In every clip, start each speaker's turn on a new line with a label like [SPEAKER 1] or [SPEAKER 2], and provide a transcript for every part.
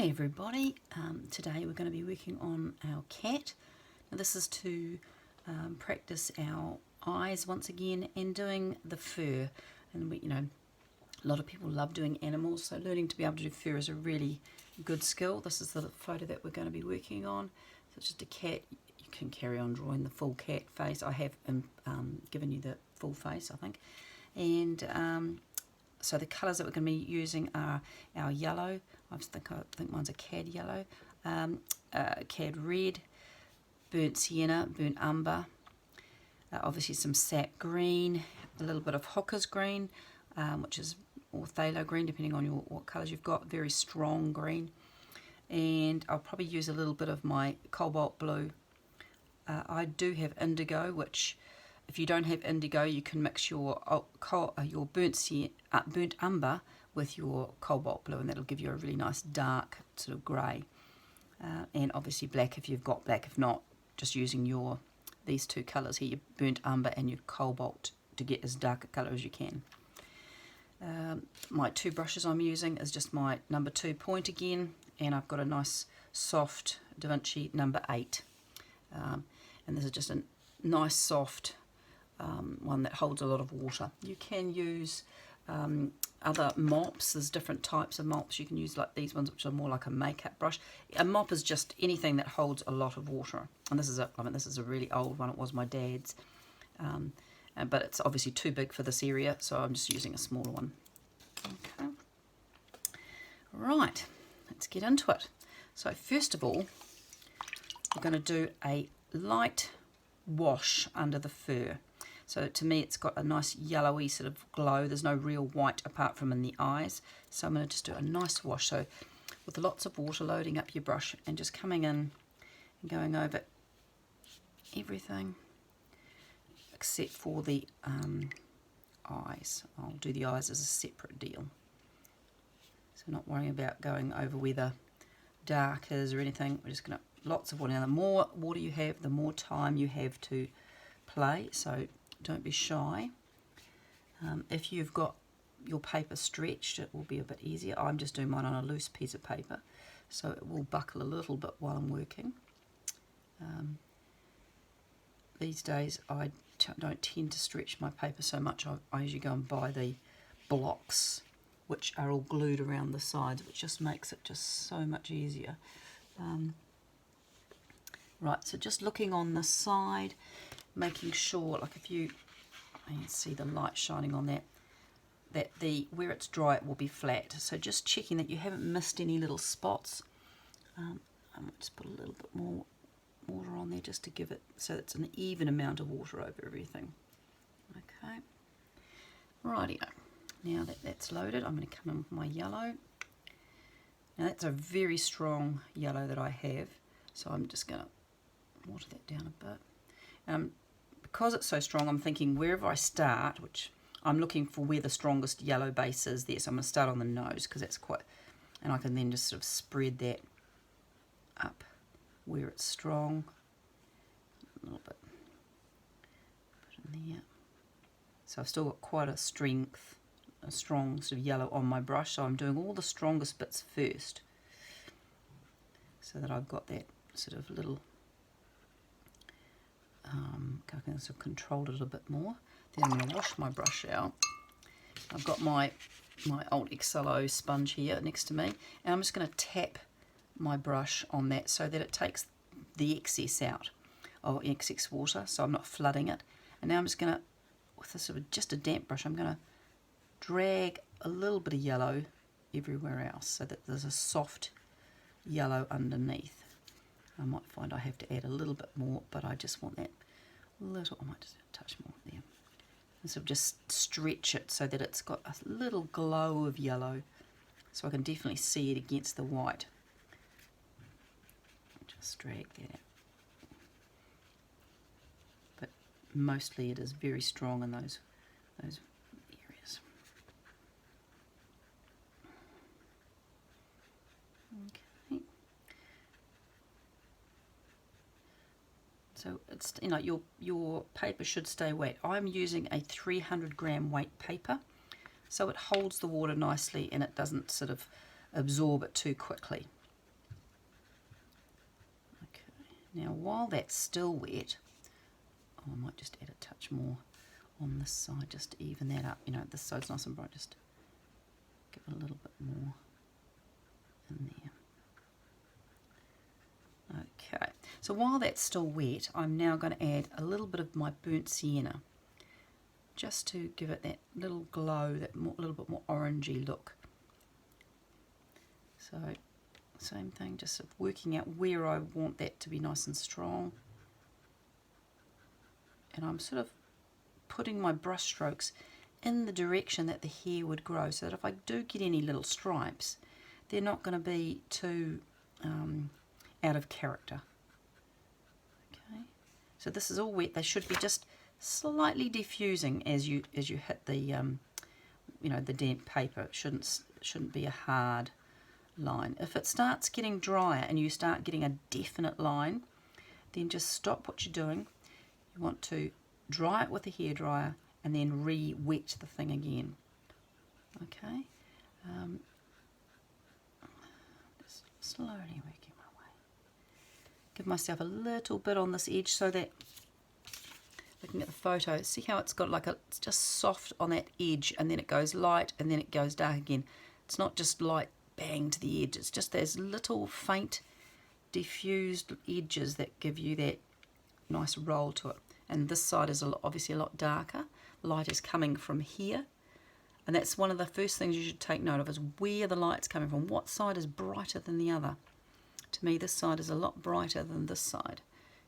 [SPEAKER 1] Hi everybody, today we're going to be working on our cat. Now this is to practice our eyes once again and doing the fur. And a lot of people love doing animals, so learning to be able to do fur is a really good skill. This is the photo that we're going to be working on. So it's just a cat. You can carry on drawing the full cat face. I have given you the full face, I think. And so the colours that we're going to be using are our yellow. I think mine's a cad yellow, cad red, burnt sienna, burnt umber, obviously some sap green, a little bit of hooker's green, which is or phthalo green, depending on what colours you've got, very strong green. And I'll probably use a little bit of my cobalt blue. I do have indigo, which if you don't have indigo, you can mix your burnt umber with your cobalt blue, and that'll give you a really nice dark sort of grey. And obviously black if you've got black. If not, just using these two colours here, your burnt umber and your cobalt, to get as dark a colour as you can. My two brushes I'm using is just my number 2 point again, and I've got a nice soft Da Vinci number 8. And this is just a nice soft one that holds a lot of water. You can use other mops. There's different types of mops. You can use like these ones, which are more like a makeup brush. A mop is just anything that holds a lot of water. And this is a really old one. It was my dad's, but it's obviously too big for this area, so I'm just using a smaller one. Okay. Right, let's get into it. So first of all, we're going to do a light wash under the fur. So to me it's got a nice yellowy sort of glow. There's no real white apart from in the eyes. So I'm going to just do a nice wash. So with lots of water, loading up your brush and just coming in and going over everything except for the eyes. I'll do the eyes as a separate deal. So not worrying about going over where the dark is or anything. We're just going to, lots of water. Now the more water you have, the more time you have to play. So don't be shy. If you've got your paper stretched, it will be a bit easier. I'm just doing mine on a loose piece of paper, so it will buckle a little bit while I'm working. These days I don't tend to stretch my paper so much. I usually go and buy the blocks which are all glued around the sides, which just makes it just so much easier. Right, so just looking on the side, making sure, like if you can see the light shining on that where it's dry it will be flat. So just checking that you haven't missed any little spots. I might just put a little bit more water on there just to give it so it's an even amount of water over everything. Okay, rightio. Now that that's loaded, I'm going to come in with my yellow. Now that's a very strong yellow that I have, so I'm just going to water that down a bit. Because it's so strong, I'm thinking wherever I start, which I'm looking for where the strongest yellow base is there, so I'm going to start on the nose because that's quite, and I can then just sort of spread that up where it's strong, a little bit, put in there. So I've still got quite a strong sort of yellow on my brush, so I'm doing all the strongest bits first, so that I've got that sort of little, I can sort of control it a bit more. Then I'm going to wash my brush out. I've got my old XLO sponge here next to me, and I'm just going to tap my brush on that so that it takes the excess out, or excess water, so I'm not flooding it. And now I'm just going to, with a sort of just a damp brush, I'm going to drag a little bit of yellow everywhere else so that there's a soft yellow underneath. I might find I have to add a little bit more, but I just want that little, I might just touch more there. And sort of just stretch it so that it's got a little glow of yellow, so I can definitely see it against the white. Just drag that out. But mostly it is very strong in those areas. Okay. So it's, your paper should stay wet. I'm using a 300 gram weight paper, so it holds the water nicely and it doesn't sort of absorb it too quickly. Now while that's still wet, oh, I might just add a touch more on this side just to even that up. You know, this side's nice and bright, just give it a little bit more in there. Okay, so while that's still wet, I'm now going to add a little bit of my burnt sienna just to give it that little glow, that little bit more orangey look. So same thing, just sort of working out where I want that to be nice and strong. And I'm sort of putting my brush strokes in the direction that the hair would grow, so that if I do get any little stripes, they're not going to be too out of character. Okay, so this is all wet. They should be just slightly diffusing as you hit the you know, the damp paper. It shouldn't be a hard line. If it starts getting drier and you start getting a definite line, then just stop what you're doing. You want to dry it with a hairdryer and then re-wet the thing again. Okay, just slowly working my way. Give myself a little bit on this edge so that, looking at the photo, see how it's got like it's just soft on that edge, and then it goes light and then it goes dark again. It's not just light bang to the edge, it's just those little faint diffused edges that give you that nice roll to it. And this side is obviously a lot darker. Light is coming from here, and that's one of the first things you should take note of, is where the light's coming from. What side is brighter than the other? To me, this side is a lot brighter than this side.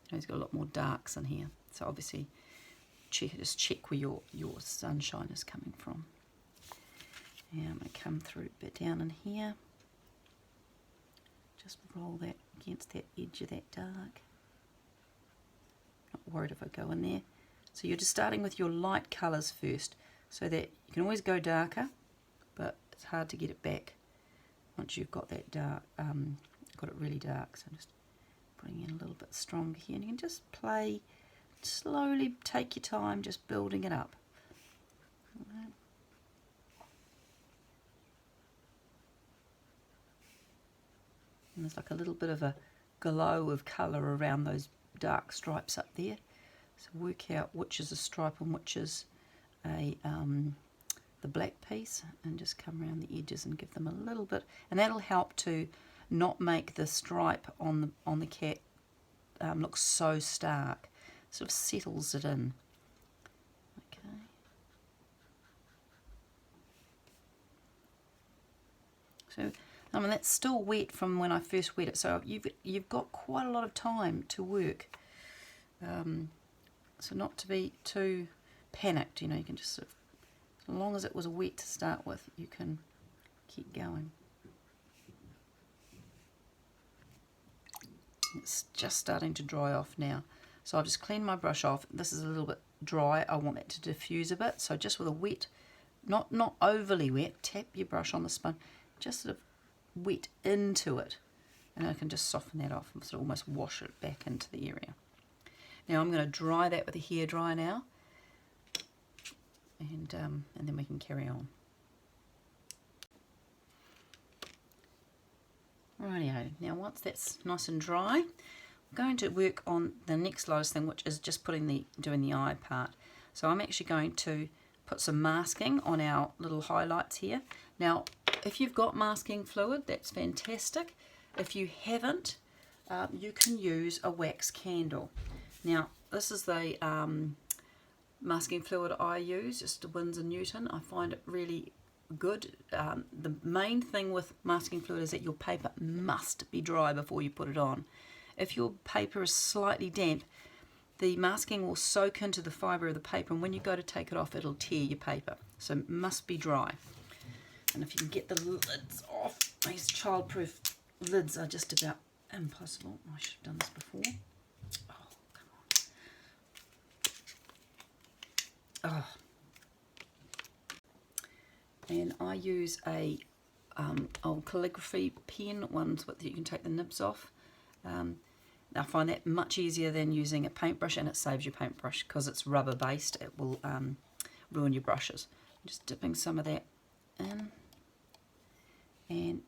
[SPEAKER 1] You know, it's got a lot more darks in here. So obviously, just check where your sunshine is coming from. Now I'm going to come through a bit down in here. Just roll that against that edge of that dark. Not worried if I go in there. So you're just starting with your light colours first, so that you can always go darker, but it's hard to get it back once you've got that dark, got it really dark. So I'm just putting in a little bit stronger here, and you can just play slowly, take your time, just building it up. Right. And there's like a little bit of a glow of colour around those dark stripes up there. So work out which is a stripe and which is a the black piece, and just come around the edges and give them a little bit, and that'll help to not make the stripe on the cat look so stark. Sort of settles it in. Okay. So I mean, that's still wet from when I first wet it, so you've got quite a lot of time to work. So not to be too panicked, you know, you can just sort of, as long as it was wet to start with, you can keep going. It's just starting to dry off now. So I've just cleaned my brush off. This is a little bit dry. I want it to diffuse a bit. So just with a wet, not overly wet, tap your brush on the sponge, just sort of wet into it. And I can just soften that off and sort of almost wash it back into the area. Now I'm going to dry that with a hairdryer now. And then we can carry on. Rightio, now once that's nice and dry, I'm going to work on the next lightest thing, which is just doing the eye part. So I'm actually going to put some masking on our little highlights here. Now, if you've got masking fluid, that's fantastic. If you haven't, you can use a wax candle. Now, this is the masking fluid I use, just a Winsor Newton. I find it really good. The main thing with masking fluid is that your paper must be dry before you put it on. If your paper is slightly damp, the masking will soak into the fibre of the paper, and when you go to take it off, it'll tear your paper. So it must be dry. And if you can get the lids off, these childproof lids are just about impossible. I should have done this before. Oh, come on. Oh. And I use a old calligraphy pen, ones that you can take the nibs off. I find that much easier than using a paintbrush, and it saves your paintbrush because it's rubber based. It will ruin your brushes. I'm just dipping some of that in and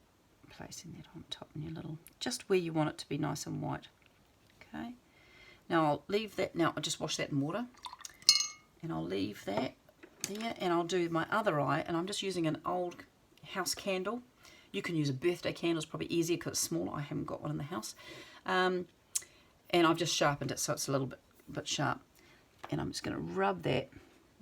[SPEAKER 1] placing that on top in your little, just where you want it to be nice and white. Okay. Now I'll leave that. Now I'll just wash that in water, and I'll leave that there, and I'll do my other eye, and I'm just using an old house candle. You can use a birthday candle, it's probably easier because it's smaller. I haven't got one in the house. And I've just sharpened it so it's a little bit sharp. And I'm just going to rub that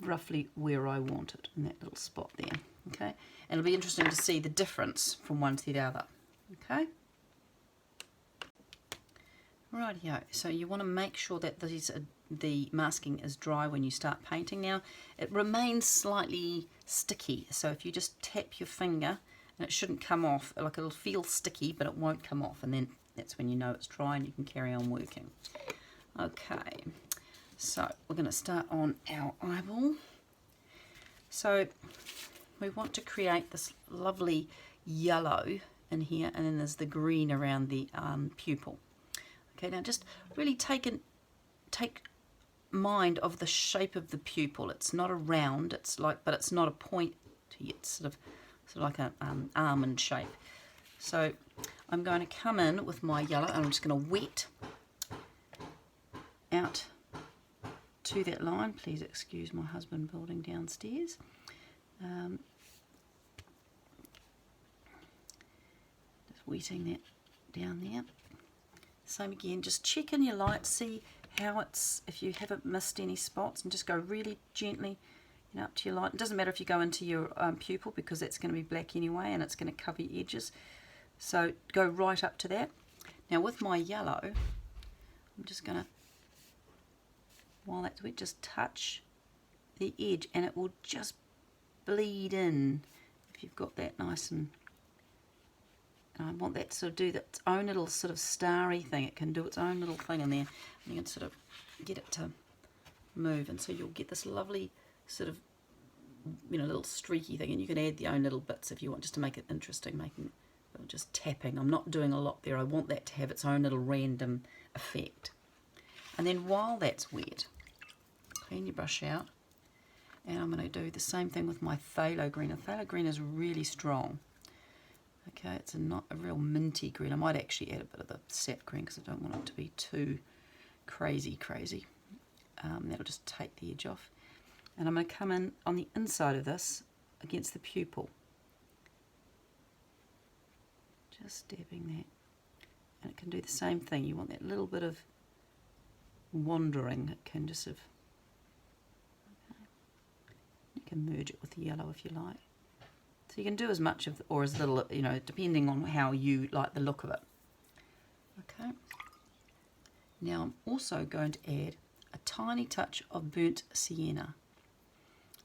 [SPEAKER 1] roughly where I want it, in that little spot there. Okay, and it'll be interesting to see the difference from one to the other. Okay. Rightio, so you want to make sure that the masking is dry when you start painting. Now, it remains slightly sticky, so if you just tap your finger, and it shouldn't come off, like it'll feel sticky, but it won't come off, and then that's when you know it's dry and you can carry on working. Okay, so we're going to start on our eyeball. So we want to create this lovely yellow in here, and then there's the green around the pupil. Okay, now just really take mind of the shape of the pupil. It's not a round, it's like, but it's not a point. It's sort of like an almond shape. So I'm going to come in with my yellow, and I'm just going to wet out to that line. Please excuse my husband building downstairs. Just wetting that down there. Same again, just check in your light, see how it's, if you haven't missed any spots, and just go really gently, you know, up to your light. It doesn't matter if you go into your pupil, because that's going to be black anyway, and it's going to cover your edges. So go right up to that. Now with my yellow, I'm just going to, while that's wet, just touch the edge, and it will just bleed in if you've got that nice and I want that to sort of do its own little sort of starry thing. It can do its own little thing in there, and you can sort of get it to move, and so you'll get this lovely sort of, you know, little streaky thing, and you can add your own little bits if you want, just to make it interesting, making just tapping. I'm not doing a lot there. I want that to have its own little random effect. And then while that's wet, clean your brush out, and I'm going to do the same thing with my phthalo green. A phthalo green is really strong. Okay, it's not a real minty green. I might actually add a bit of the sap green because I don't want it to be too crazy. That'll just take the edge off. And I'm going to come in on the inside of this against the pupil. Just dabbing that. And it can do the same thing. You want that little bit of wandering. It can just sort of, okay. You can merge it with the yellow if you like. So you can do as much of, or as little, you know, depending on how you like the look of it. Okay. Now I'm also going to add a tiny touch of burnt sienna.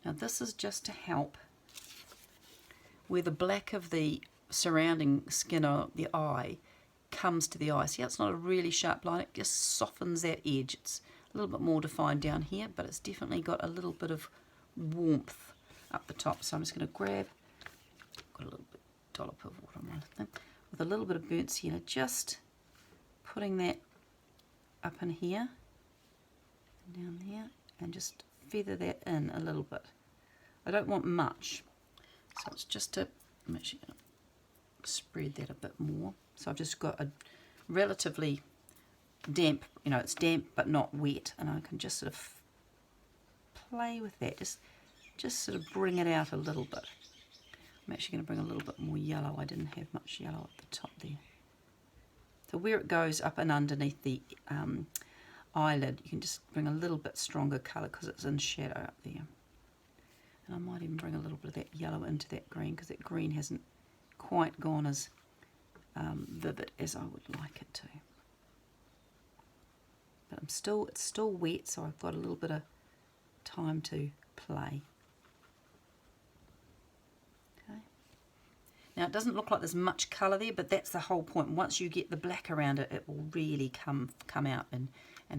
[SPEAKER 1] Now this is just to help where the black of the surrounding skin of the eye comes to the eye. See how it's not a really sharp line? It just softens that edge. It's a little bit more defined down here, but it's definitely got a little bit of warmth up the top. So I'm just going to grab, got a little bit dollop of water on my thing, with a little bit of burnt sienna, just putting that up in here and down there, and just feather that in a little bit. I don't want much, so it's just to, I'm actually going to spread that a bit more. So I've just got a relatively damp, you know, it's damp but not wet, and I can just sort of play with that, just sort of bring it out a little bit. I'm actually going to bring a little bit more yellow. I didn't have much yellow at the top there. So where it goes up and underneath the eyelid, you can just bring a little bit stronger colour because it's in shadow up there. And I might even bring a little bit of that yellow into that green, because that green hasn't quite gone as vivid as I would like it to. But it's still wet, so I've got a little bit of time to play. Okay. Now it doesn't look like there's much colour there, but that's the whole point. Once you get the black around it, it will really come out and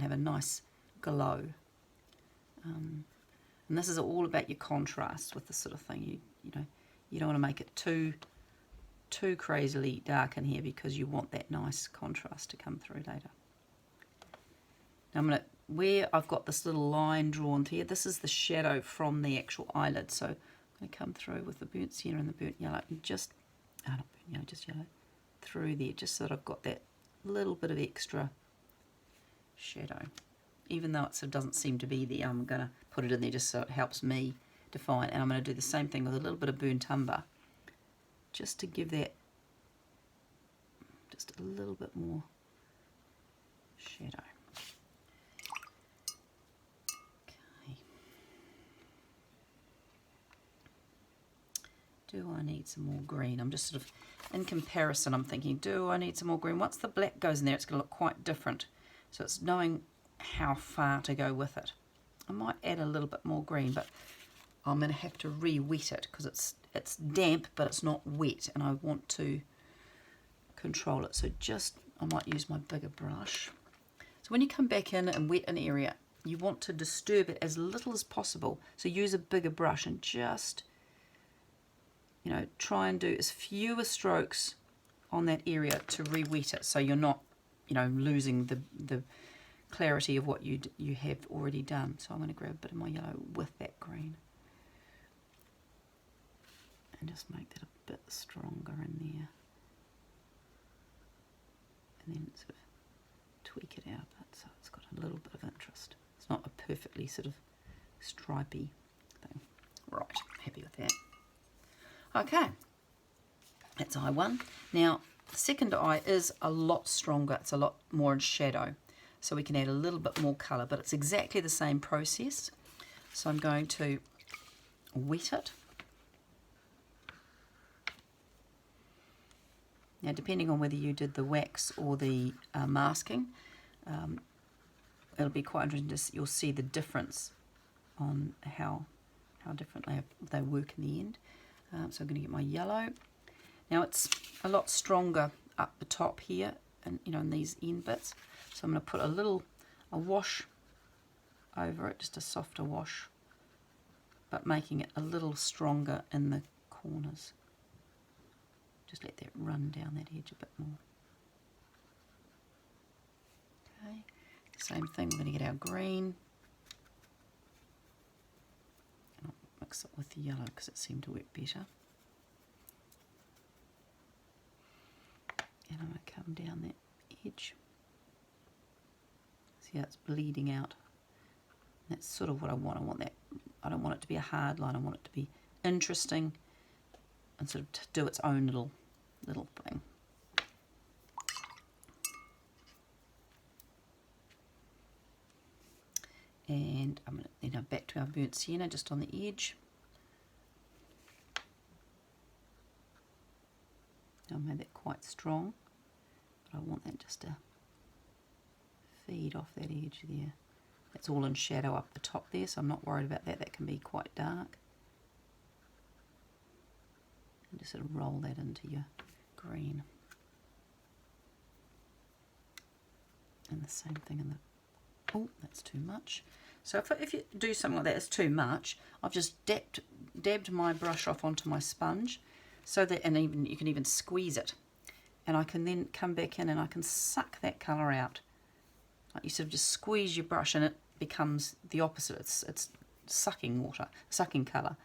[SPEAKER 1] have a nice glow. And this is all about your contrast with this sort of thing. You know, you don't want to make it too crazily dark in here, because you want that nice contrast to come through later. Now I'm going to, where I've got this little line drawn here, this is the shadow from the actual eyelid. So I'm going to come through with the burnt sienna and the burnt yellow, and just, not burnt yellow, just yellow, through there, just so that I've got that little bit of extra shadow. Even though it sort of doesn't seem to be there, I'm going to put it in there just so it helps me define. And I'm going to do the same thing with a little bit of burnt umber, just to give that just a little bit more shadow. Okay. Do I need some more green? I'm just sort of, in comparison, I'm thinking, do I need some more green? Once the black goes in there, it's going to look quite different. So it's knowing how far to go with it. I might add a little bit more green, but I'm going to have to re-wet it because it's damp, but it's not wet, and I want to control it. So just, I might use my bigger brush. So when you come back in and wet an area, you want to disturb it as little as possible. So use a bigger brush and just, you know, try and do as fewer strokes on that area to re-wet it, so you're not, you know, losing the clarity of what you have already done. So I'm going to grab a bit of my yellow with that green and just make that a bit stronger in there, and then sort of tweak it out a bit so it's got a little bit of interest. It's not a perfectly sort of stripy thing. Right, happy with that. Okay, that's eye one. Now the second eye is a lot stronger, it's a lot more in shadow, so we can add a little bit more colour, but it's exactly the same process. So I'm going to wet it. Now depending on whether you did the wax or the masking, it'll be quite interesting. You'll see the difference on how differently they work in the end. So I'm going to get my yellow. Now it's a lot stronger up the top here, and you know, in these end bits. So I'm going to put a wash over it, just a softer wash, but making it a little stronger in the corners. Just let that run down that edge a bit more. Okay, same thing, we're going to get our green. And I'll mix it with the yellow because it seemed to work better. And I'm going to come down that edge. See how it's bleeding out. And that's sort of what I want. I don't want it to be a hard line. I want it to be interesting and sort of to do its own little thing. And I'm going to, you know, back to our burnt sienna just on the edge. I made that quite strong, but I want that just to feed off that edge there. It's all in shadow up the top there, so I'm not worried about that. That can be quite dark. And just sort of roll that into your green. And the same thing in the, oh, that's too much. So if you do something like that, it's too much, I've just dabbed my brush off onto my sponge, so that, and even you can even squeeze it, and I can then come back in and I can suck that colour out. Like you sort of just squeeze your brush and it becomes the opposite. It's sucking water, sucking colour.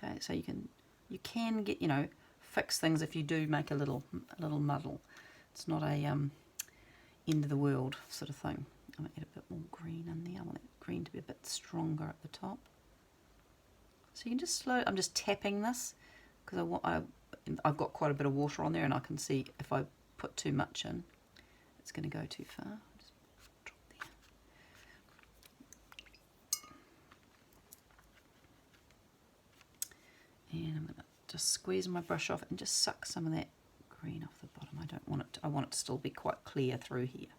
[SPEAKER 1] Okay, so you can get, you know, fix things if you do make a little muddle. It's not a end of the world sort of thing. I'm going to add a bit more green in there. I want that green to be a bit stronger at the top. So you can just I'm just tapping this because I've got quite a bit of water on there, and I can see if I put too much in, it's going to go too far. Just drop there. And I'm going to just squeeze my brush off and just suck some of that green off the bottom. I want it to still be quite clear through here.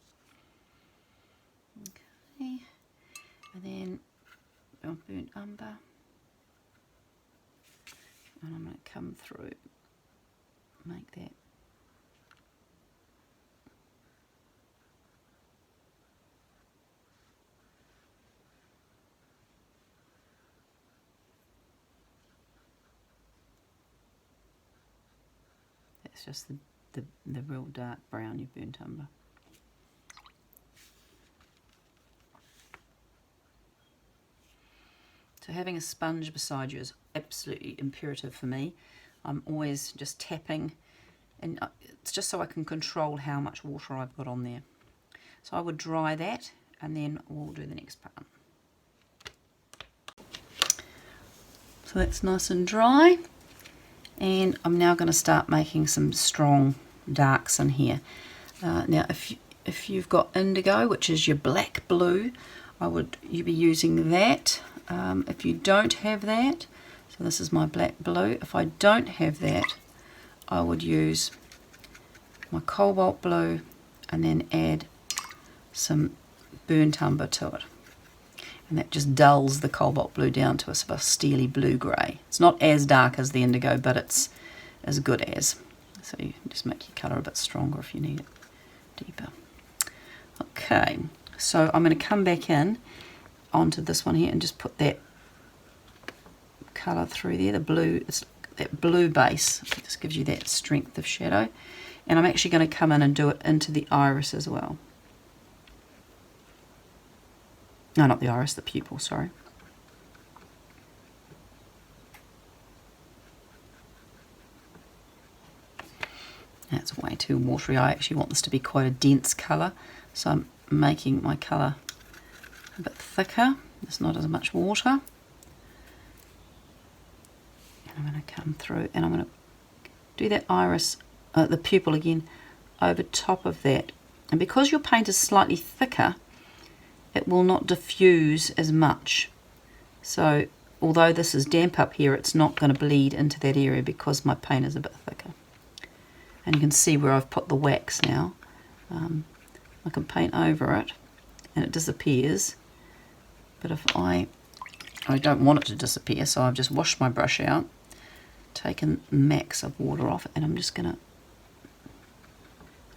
[SPEAKER 1] Okay, and then burnt umber, and I'm going to come through, make that that's just the real dark brown you've burnt umber. So having a sponge beside you is absolutely imperative for me. I'm always just tapping, and it's just so I can control how much water I've got on there. So I would dry that and then we'll do the next part. So that's nice and dry, and I'm now going to start making some strong darks in here. Now if you've got indigo, which is your black blue, you'd be using that. If you don't have that, so this is my black blue, if I don't have that, I would use my cobalt blue and then add some burnt umber to it. And that just dulls the cobalt blue down to a sort of steely blue-grey. It's not as dark as the indigo, but it's as good as. So you can just make your colour a bit stronger if you need it deeper. Okay, so I'm going to come back in onto this one here and just put that colour through there, the blue, it's that blue base. It just gives you that strength of shadow. And I'm actually going to come in and do it into the iris as well. No, not the iris, the pupil, sorry. That's way too watery. I actually want this to be quite a dense colour, so I'm making my colour a bit thicker. There's not as much water. And I'm going to come through and I'm going to do that iris, the pupil again, over top of that. And because your paint is slightly thicker, it will not diffuse as much. So although this is damp up here, it's not going to bleed into that area because my paint is a bit thicker. And you can see where I've put the wax now. I can paint over it and it disappears. But if I don't want it to disappear, so I've just washed my brush out, taken max of water off, and I'm just going to,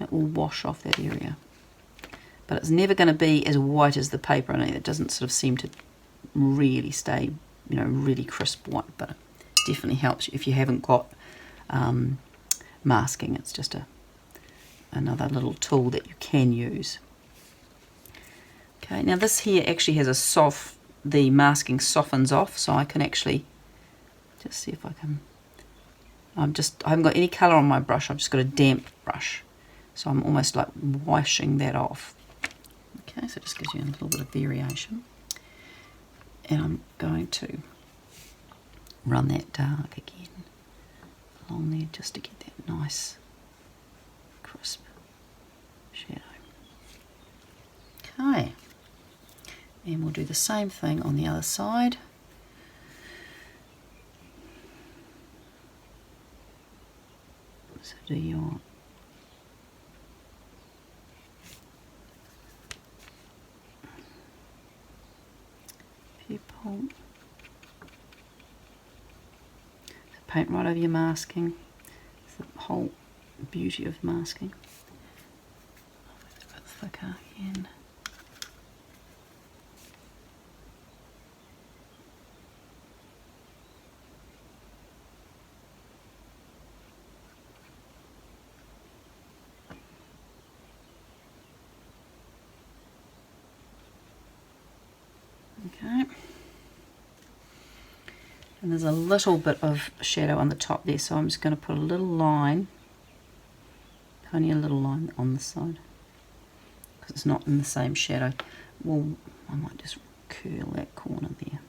[SPEAKER 1] it will wash off that area. But it's never going to be as white as the paper, and it doesn't sort of seem to really stay, you know, really crisp white, but it definitely helps you if you haven't got masking. It's just another little tool that you can use. Okay, now this here actually has a the masking softens off, so I can actually just see if I can, I haven't got any colour on my brush, I've just got a damp brush. So I'm almost like washing that off. Okay, so it just gives you a little bit of variation. And I'm going to run that dark again along there just to get that nice crisp shadow. Okay, and we'll do the same thing on the other side. So do your pupil. Paint right over your masking. It's the whole beauty of masking. A bit thicker again. Okay. And there's a little bit of shadow on the top there, so I'm just going to put a little line, only a little line on the side, because it's not in the same shadow. Well, I might just curl that corner there.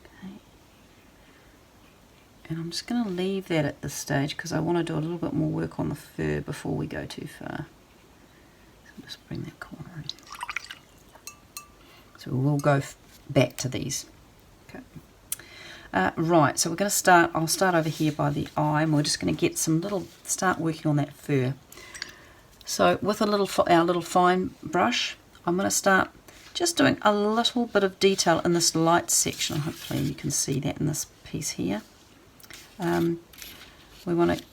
[SPEAKER 1] Okay. And I'm just going to leave that at this stage because I want to do a little bit more work on the fur before we go too far. So just bring that corner in. So we'll go back to these. Okay. Right, so we're going to start, I'll start over here by the eye, and we're just going to get start working on that fur. So with our little fine brush, I'm going to start just doing a little bit of detail in this light section. Hopefully you can see that in this piece here. We want to,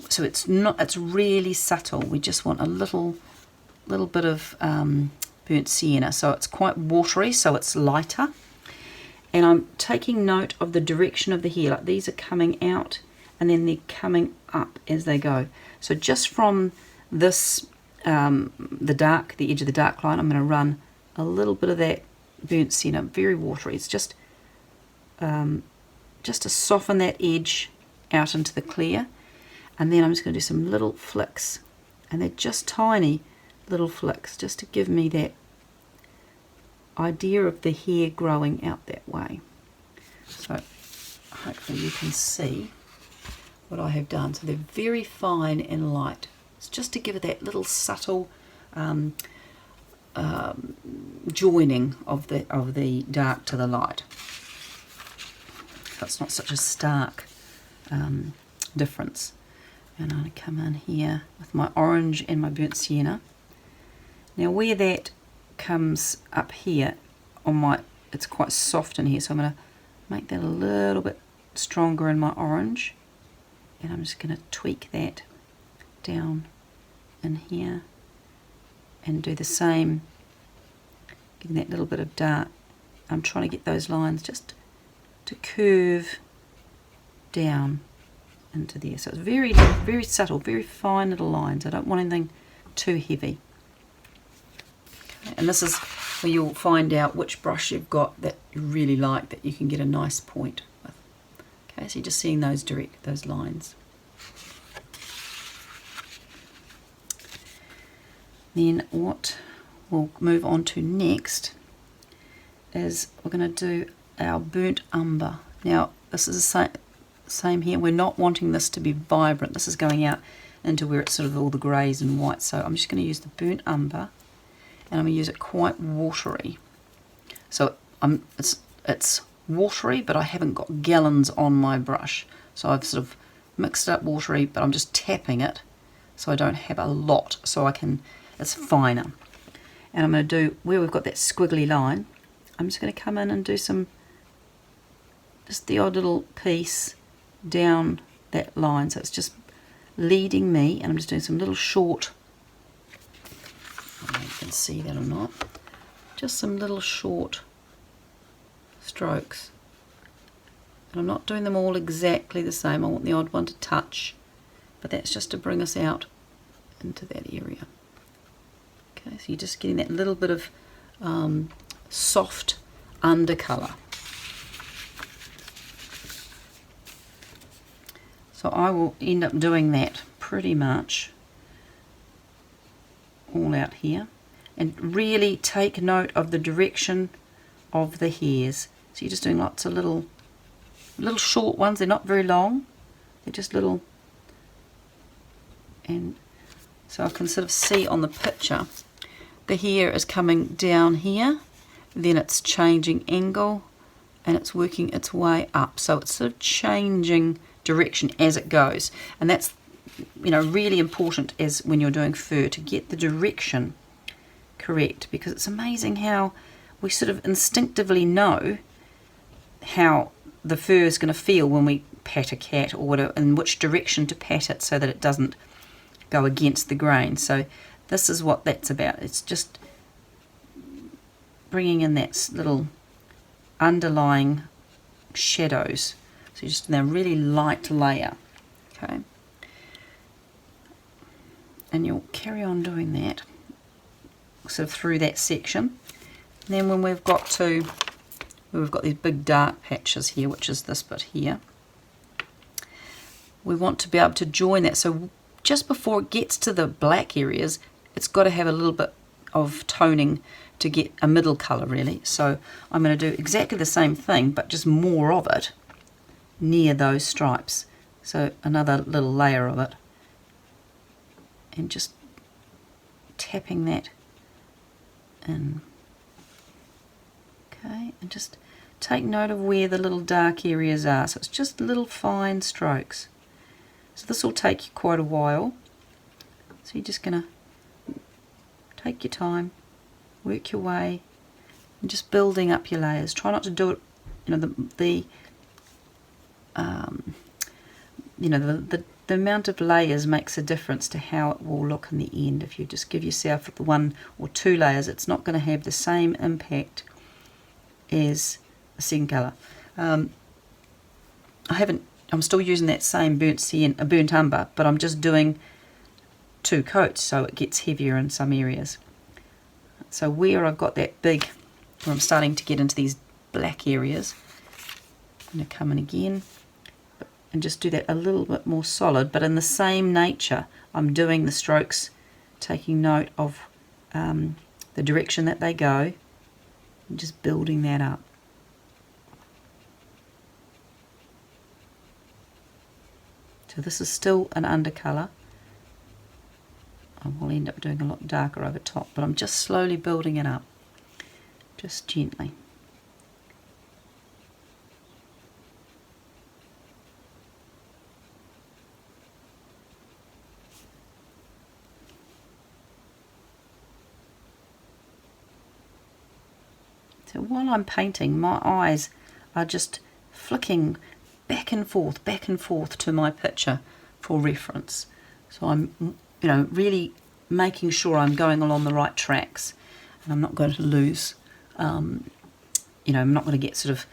[SPEAKER 1] so it's really subtle. We just want a little bit of burnt sienna, so it's quite watery, so it's lighter. And I'm taking note of the direction of the hair, like these are coming out and then they're coming up as they go. So just from this, the edge of the dark line, I'm going to run a little bit of that burnt sienna, very watery. It's just to soften that edge out into the clear. And then I'm just going to do some little flicks And they're just tiny little flicks, just to give me that idea of the hair growing out that way. So hopefully you can see what I have done. So they're very fine and light. It's just to give it that little subtle joining of the dark to the light. So it's not such a stark difference. And I'm going to come in here with my orange and my burnt sienna. Now where that comes up here on my, it's quite soft in here, so I'm going to make that a little bit stronger in my orange, and I'm just going to tweak that down in here and do the same, getting that little bit of dark. I'm trying to get those lines just to curve down into there. So it's very, very subtle, very fine little lines. I don't want anything too heavy. Okay, and this is where you'll find out which brush you've got that you really like, that you can get a nice point with. Okay, so you're just seeing those those lines. Then what we'll move on to next is we're going to do our burnt umber. Now this is the same here. We're not wanting this to be vibrant. This is going out into where it's sort of all the greys and whites. So I'm just going to use the burnt umber, and I'm going to use it quite watery. So it's watery, but I haven't got gallons on my brush. So I've sort of mixed it up watery, but I'm just tapping it so I don't have a lot, so I can, it's finer. And I'm going to do, where we've got that squiggly line, I'm just going to come in and do some, just the odd little piece down that line. So it's just leading me, and I'm just doing some little short, I don't know if you can see that or not, just some little short strokes. And I'm not doing them all exactly the same. I want the odd one to touch, but that's just to bring us out into that area. Okay, so you're just getting that little bit of soft undercolour. So I will end up doing that pretty much all out here, and really take note of the direction of the hairs. So you're just doing lots of little short ones. They're not very long, they're just little, and so I can sort of see on the picture the hair is coming down here, then it's changing angle, and it's working its way up. So it's sort of changing direction as it goes, and that's, you know, really important as when you're doing fur, to get the direction correct, because it's amazing how we sort of instinctively know how the fur is going to feel when we pat a cat, or whatever, and which direction to pat it so that it doesn't go against the grain. So this is what that's about. It's just bringing in that little underlying shadows. So you're just in a really light layer, okay? And you'll carry on doing that sort of through that section. And then when we've got these big dark patches here, which is this bit here, we want to be able to join that. So just before it gets to the black areas, it's got to have a little bit of toning to get a middle colour really. So I'm going to do exactly the same thing, but just more of it near those stripes. So another little layer of it, and just tapping that in. Okay, and just take note of where the little dark areas are. So it's just little fine strokes. So this will take you quite a while. So you're just going to take your time, work your way, and just building up your layers. Try not to do it, you know, the amount of layers makes a difference to how it will look in the end. If you just give yourself the 1 or 2 layers, it's not going to have the same impact as a second colour. I'm still using that same burnt umber, but I'm just doing 2 coats, so it gets heavier in some areas. So where I've got that big, where I'm starting to get into these black areas, I'm going to come in again and just do that a little bit more solid, but in the same nature. I'm doing the strokes taking note of the direction that they go and just building that up. So this is still an undercolour. I will end up doing a lot darker over top, but I'm just slowly building it up, just gently. So while I'm painting, my eyes are just flicking back and forth to my picture for reference. So I'm, really making sure I'm going along the right tracks, and I'm not going to lose, I'm not going to get sort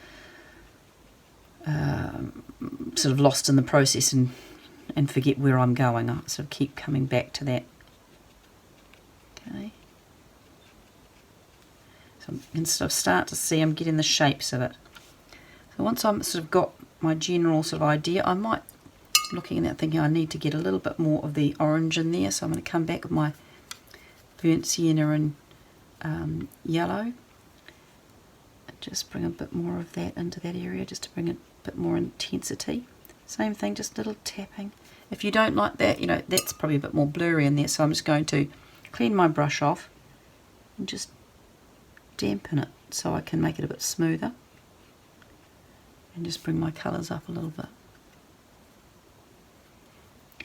[SPEAKER 1] of lost in the process and forget where I'm going. I sort of keep coming back to that. Okay. So you can sort of start to see I'm getting the shapes of it. So once I'm sort of got my general sort of idea, I might, looking at that thinking I need to get a little bit more of the orange in there, so I'm going to come back with my burnt sienna and yellow. And just bring a bit more of that into that area, just to bring a bit more intensity. Same thing, just a little tapping. If you don't like that, that's probably a bit more blurry in there, so I'm just going to clean my brush off and just dampen it so I can make it a bit smoother, and just bring my colours up a little bit.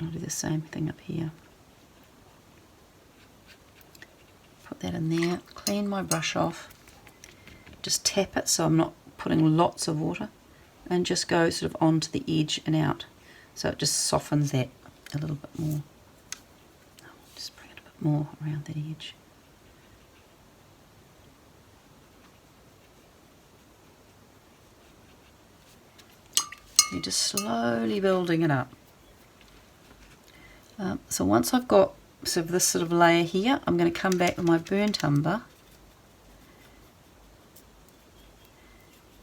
[SPEAKER 1] I'll do the same thing up here. Put that in there, clean my brush off, just tap it so I'm not putting lots of water, and just go sort of onto the edge and out, so it just softens that a little bit more. Just bring it a bit more around that edge. You're just slowly building it up. So once I've got sort of this sort of layer here, I'm going to come back with my burnt umber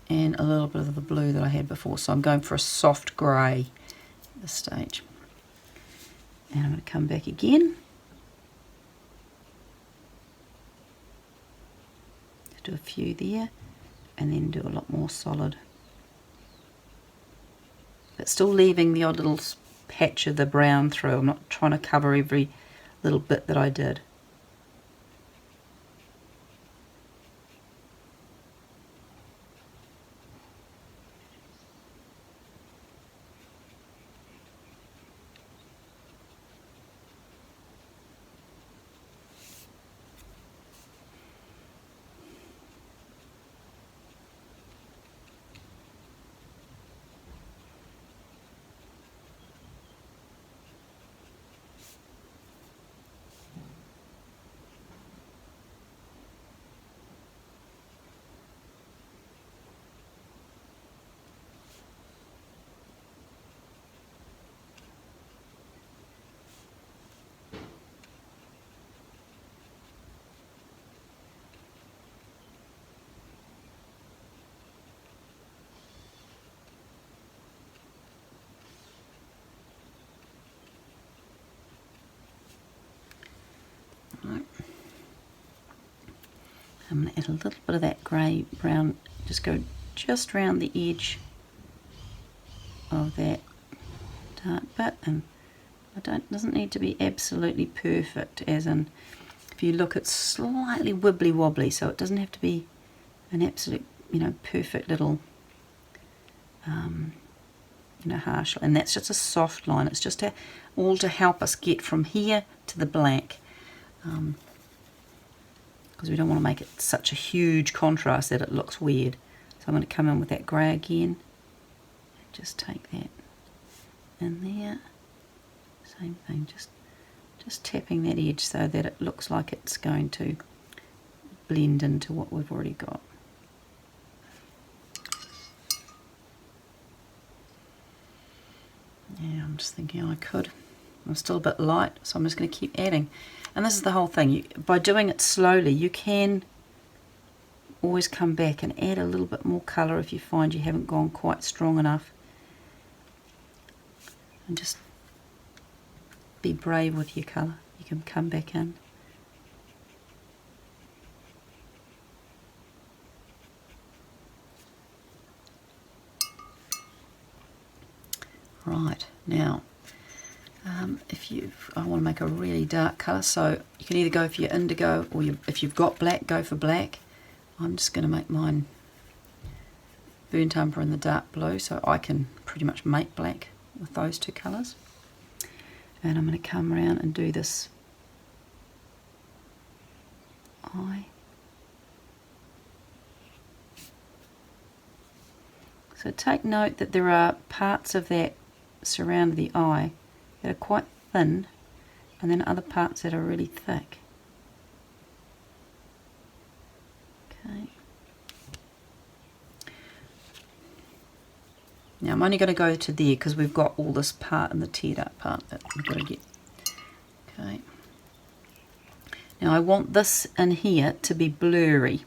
[SPEAKER 1] and a little bit of the blue that I had before. So I'm going for a soft grey at this stage. And I'm going to come back again. Do a few there, and then do a lot more solid. But still leaving the odd little patch of the brown through. I'm not trying to cover every little bit that I did. I'm going to add a little bit of that grey brown, just go just around the edge of that dark bit, and doesn't need to be absolutely perfect, as in if you look it's slightly wibbly wobbly, so it doesn't have to be an absolute perfect little harsh, and that's just a soft line. It's just all to help us get from here to the black, because we don't want to make it such a huge contrast that it looks weird. So I'm going to come in with that grey again, just take that in there, same thing, just tapping that edge so that it looks like it's going to blend into what we've already got. Yeah, I'm just thinking I'm still a bit light, so I'm just going to keep adding. And this is the whole thing, by doing it slowly you can always come back and add a little bit more colour if you find you haven't gone quite strong enough. And just be brave with your colour. you can come back in. Right, now I want to make a really dark colour, so you can either go for your indigo, or if you've got black, go for black. I'm just going to make mine burnt umber in the dark blue, so I can pretty much make black with those two colours. And I'm going to come around and do this eye. So take note that there are parts of that surround the eye that are quite thin, and then other parts that are really thick. Okay. Now I'm only going to go to there because we've got all this part and the teared up part that we've got to get. Okay. Now I want this in here to be blurry.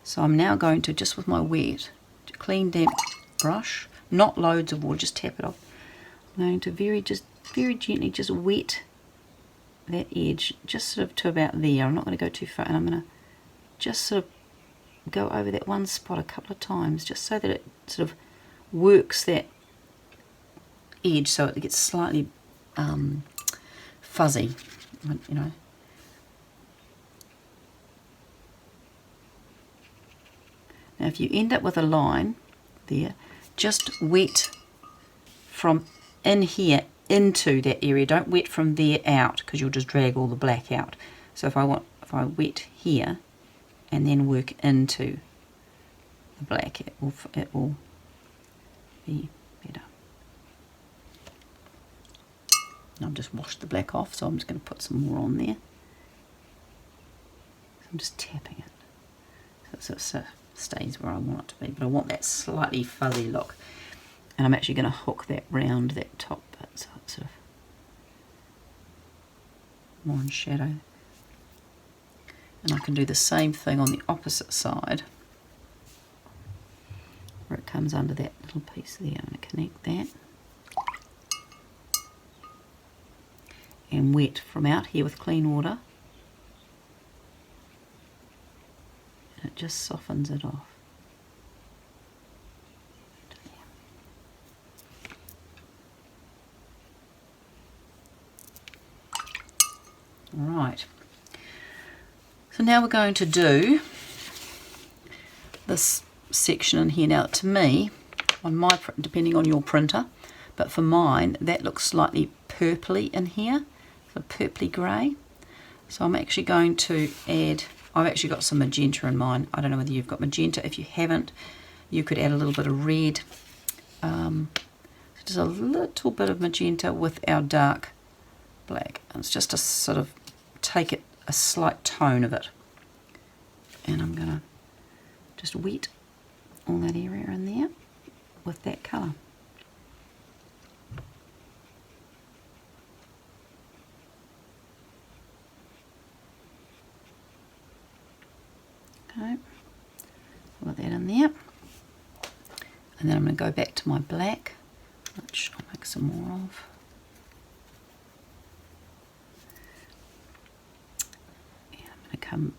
[SPEAKER 1] So I'm now going to, just with my wet, clean damp brush, not loads of water, just tap it off. I'm going to very gently just wet that edge, just sort of to about there. I'm not going to go too far, and I'm going to just sort of go over that one spot a couple of times, just so that it sort of works that edge so it gets slightly fuzzy, you know. Now if you end up with a line there, just wet from in here into that area. Don't wet from there out, because you'll just drag all the black out. So if I wet here and then work into the black, it will be better. I've just washed the black off, so I'm just going to put some more on there. I'm just tapping it so it stays where I want it to be, but I want that slightly fuzzy look. And I'm actually going to hook that round that top bit, so it's sort of more in shadow. And I can do the same thing on the opposite side, where it comes under that little piece there. I'm going to connect that. And wet from out here with clean water. And it just softens it off. Right, so now we're going to do this section in here. Now to me, on my, depending on your printer, but for mine that looks slightly purpley in here, so purpley grey. So I'm actually going to add, I've actually got some magenta in mine. I don't know whether you've got magenta. If you haven't, you could add a little bit of red. Just a little bit of magenta with our dark black. And it's just to sort of take it a slight tone of it. And I'm going to just wet all that area in there with that colour. Okay, put that in there. And then I'm going to go back to my black, which I'll make some more of. Come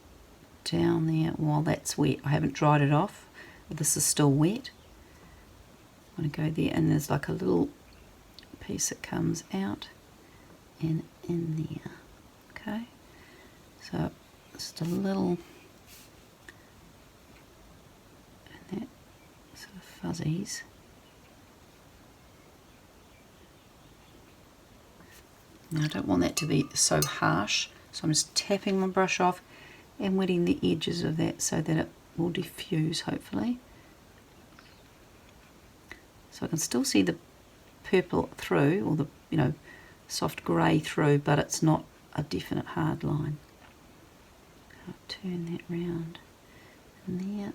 [SPEAKER 1] down there while that's wet. I haven't dried it off, but this is still wet. I'm going to go there, and there's like a little piece that comes out and in there. Okay, so just a little, and that sort of fuzzies. Now I don't want that to be so harsh, so I'm just tapping my brush off and wetting the edges of that so that it will diffuse, hopefully. So I can still see the purple through, or the, you know, soft grey through, but it's not a definite hard line. I'll turn that round in there.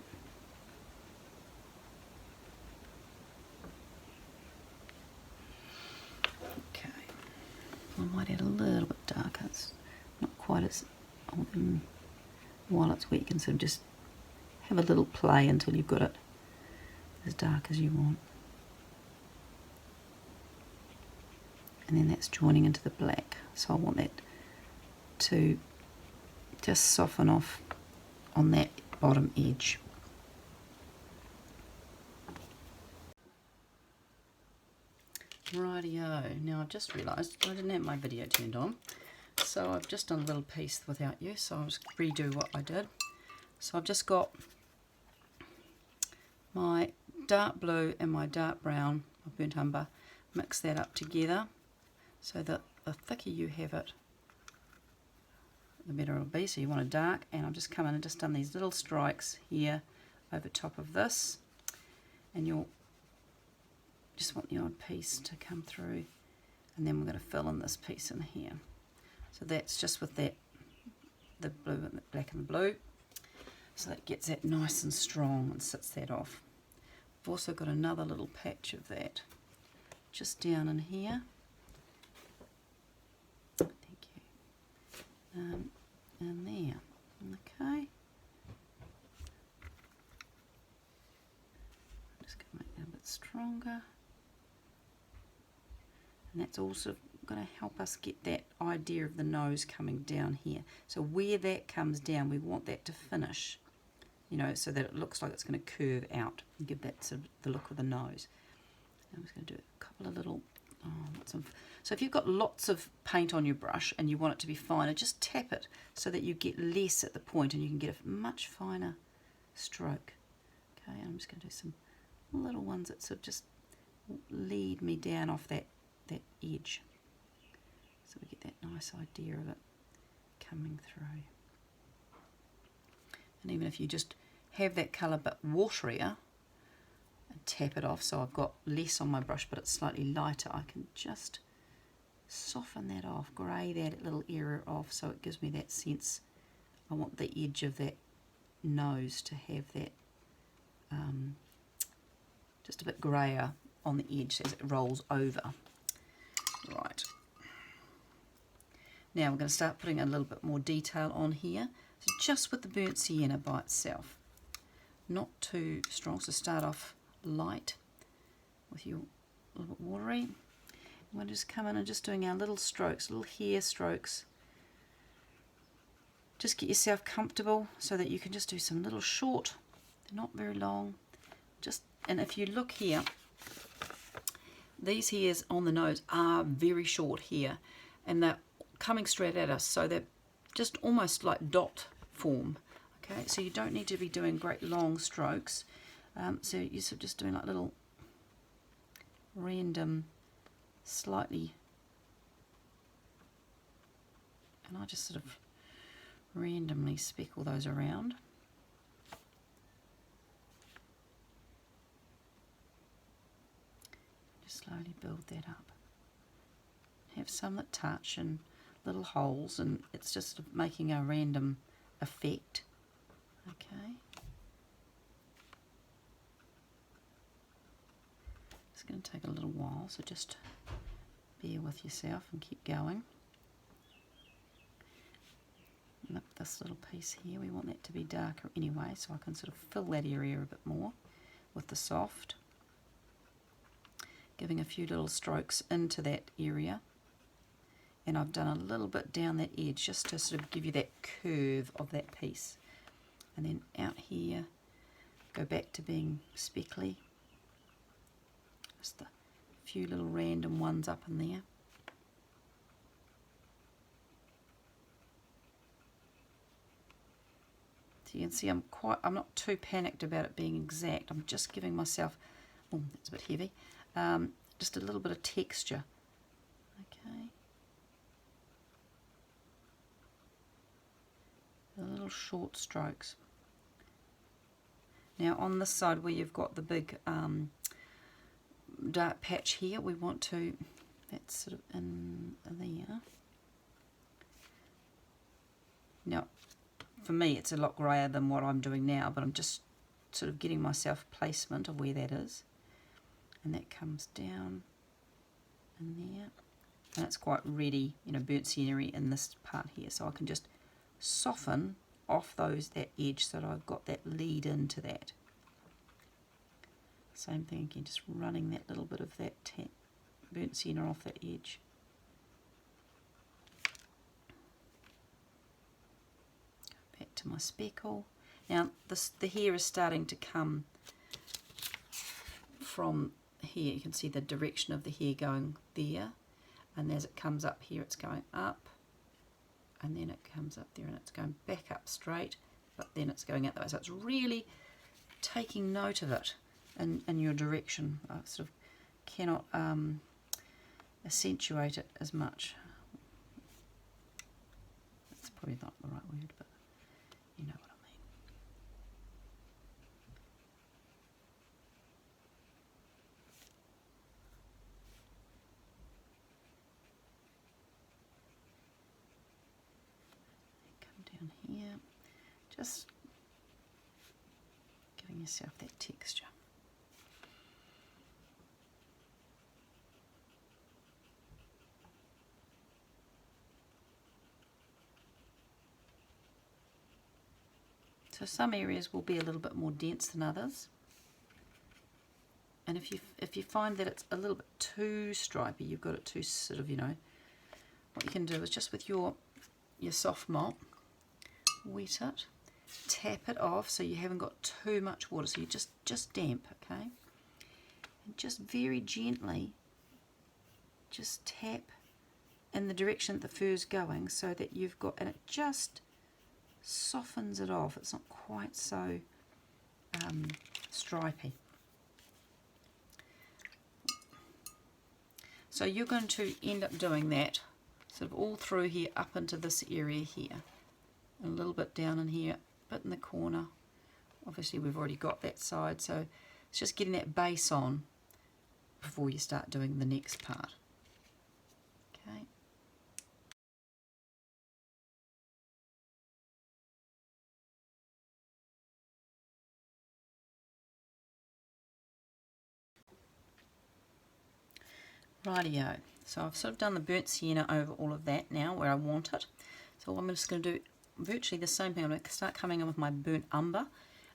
[SPEAKER 1] Okay, I might add a little bit darker. It's not quite as while it's wet, you can sort of just have a little play until you've got it as dark as you want. And then that's joining into the black, so I want that to just soften off on that bottom edge. Rightio, now I've just realised I didn't have my video turned on, so I've just done a little piece without you, so I'll just redo what I did. So I've just got my dark blue and my dark brown of burnt umber, mix that up together so that the thicker you have it, the better it'll be. So you want a dark, and I've just come in and just done these little strikes here over top of this, and you'll just want the odd piece to come through, and then we're going to fill in this piece in here. So that's just with that, the blue and the black and the blue, so that gets that nice and strong and sits that off. I've also got another little patch of that just down in here. Thank you. And there. Okay. I'm just going to make that a bit stronger. And that's also going to help us get that idea of the nose coming down here. So where that comes down, we want that to finish, you know, so that it looks like it's going to curve out and give that sort of the look of the nose. I'm just going to do a couple of little, so if you've got lots of paint on your brush and you want it to be finer, just tap it so that you get less at the point and you can get a much finer stroke. Okay, I'm just going to do some little ones that sort of just lead me down off that edge, so we get that nice idea of it coming through. And even if you just have that colour but waterier and tap it off, so I've got less on my brush but it's slightly lighter, I can just soften that off, grey that little area off, so it gives me that sense. I want the edge of that nose to have that just a bit greyer on the edge as it rolls over. Right, now we're going to start putting a little bit more detail on here. So just with the burnt sienna by itself, not too strong, so start off light with your a little bit watery. We're going to just come in and just doing our little strokes, little hair strokes. Just get yourself comfortable so that you can just do some little short, they're not very long. And if you look here, these hairs on the nose are very short here, and they're coming straight at us, so they're just almost like dot form. Okay, so you don't need to be doing great long strokes. So you're sort of just doing like little random, slightly, and I just sort of randomly speckle those around. Slowly build that up. Have some that touch and little holes, and it's just making a random effect. Okay. It's going to take a little while, so just bear with yourself and keep going. And this little piece here, we want that to be darker anyway, so I can sort of fill that area a bit more with the soft. Giving a few little strokes into that area, and I've done a little bit down that edge just to sort of give you that curve of that piece. And then out here, go back to being speckly, just a few little random ones up in there. So you can see I'm not too panicked about it being exact. I'm just giving myself, oh, that's a bit heavy. Just a little bit of texture. Okay. The little short strokes. Now on this side where you've got the big dark patch here, we want to, that's sort of in there. Now for me it's a lot greyer than what I'm doing now, but I'm just sort of getting myself placement of where that is. And that comes down in there, and it's quite ready, you know, burnt scenery in this part here, so I can just soften off that edge so that I've got that lead into that. Same thing again, just running that little bit of that burnt sienna off that edge. to my speckle. Now the hair is starting to come from here. You can see the direction of the hair going there, and as it comes up here it's going up, and then it comes up there and it's going back up straight, but then it's going out that way. So it's really taking note of it in your direction. I sort of cannot accentuate it as much. That's probably not the right word, but you know what I mean. Come down here, just giving yourself that texture. So some areas will be a little bit more dense than others, and if you find that it's a little bit too stripy, you've got it too sort of, you know, what you can do is just with your soft mop, wet it, tap it off so you haven't got too much water, so you just damp, okay, and just very gently just tap in the direction that the fur's going, so that you've got, and it just softens it off. It's not quite so stripy. So you're going to end up doing that sort of all through here, up into this area here, and a little bit down in here, a bit in the corner. Obviously we've already got that side, so it's just getting that base on before you start doing the next part. Okay. Rightio, so I've sort of done the burnt sienna over all of that now where I want it. So I'm just going to do virtually the same thing. I'm going to start coming in with my burnt umber,